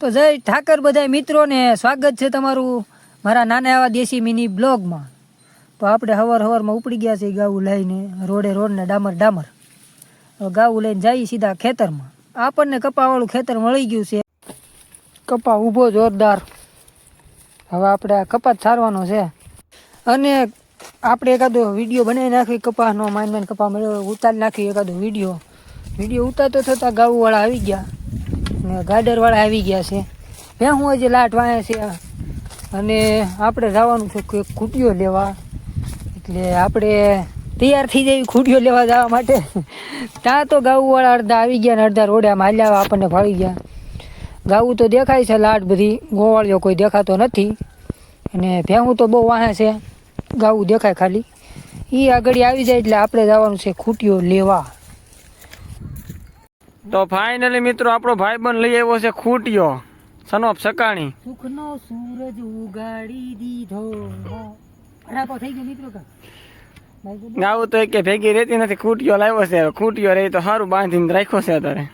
તો જય ઠાકર બધા મિત્રોને સ્વાગત છે તમારું મારા નાના એવા દેશી મિની બ્લોગમાં. તો આપણે હવારમાં ઉપડી ગયા છે ગાવું લઈને રોડને ડામર. ગાવું લઈને જઈએ સીધા ખેતરમાં. આપણને કપાવાળું ખેતર મળી ગયું છે. કપા ઊભો જોરદાર. હવે આપણે આ કપા છારવાનો છે અને આપણે એકાદો વિડીયો બનાવી નાખવી કપાસનો. માઇન કપા મળ્યો ઉતારી નાખી એકાદો વિડીયો ઉતારતો થતાં ગાવુંવાળા આવી ગયા ને ગાડરવાળા આવી ગયા છે. હું હજી લાટ વાય છે અને આપણે જવાનું છે કોઈ ખૂટીઓ લેવા. એટલે આપણે તૈયાર થઈ જઈએ ખૂટીઓ લેવા જવા માટે. ત્યાં તો ગાવુંવાળા અડધા આવી ગયા ને અડધા રોડ્યામાં હાલ્યા આપણને ફાળી ગયા. ગાવું તો દેખાય છે લાટ બધી, ગોવાળીઓ કોઈ દેખાતો નથી. અને ભેહું તો બહુ વાહે છે, ગાવું દેખાય ખાલી. એ આગળ આવી જાય એટલે આપણે જવાનું છે ખૂટીઓ લેવા. તો ફાઇનલી મિત્રો આપણો ભાઈબંધ લઈ આવ્યો છે ખૂટીઓ સનોપ સકાણી. સુખનો સૂરજ ઉગાડી દીધો. ફટાકો થઈ ગયો મિત્રો કા. ગાવું તો એક ભેગી રહેતી નથી, ખૂટીઓ લાવ્યો છે. ખૂટીઓ રહી તો સારું બાંધીને રાખ્યો છે અત્યારે.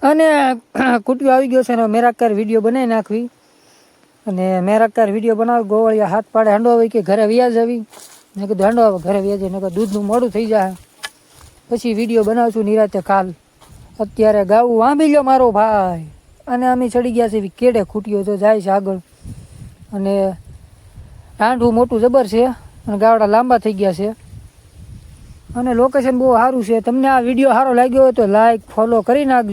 અને કુટિયો આવી ગયો છે ને મેરાકાર વિડીયો બનાવી નાખવી. અને મેરાકાર વિડીયો બનાવી ગોવાળિયા હાથ પાડે હંડો આવી કે ઘરે વ્યાજ આવી. મેં કીધું હંડો આવે ઘરે વ્યાજે ને દૂધનું મોડું થઈ જાય પછી વિડીયો બનાવશું નિરાતે કાલ. અત્યારે ગાવું વાંભી લો મારો ભાઈ. અને અમે ચડી ગયા છે કેડે ખૂટીઓ તો જાય છે આગળ. અને ટાંડું મોટું જબર છે અને ગાવડા લાંબા થઈ ગયા છે. અને લોકેશન બહુ સારું છે. તમને આ વિડીયો સારો લાગ્યો હોય તો લાઈક ફોલો કરી નાખજો.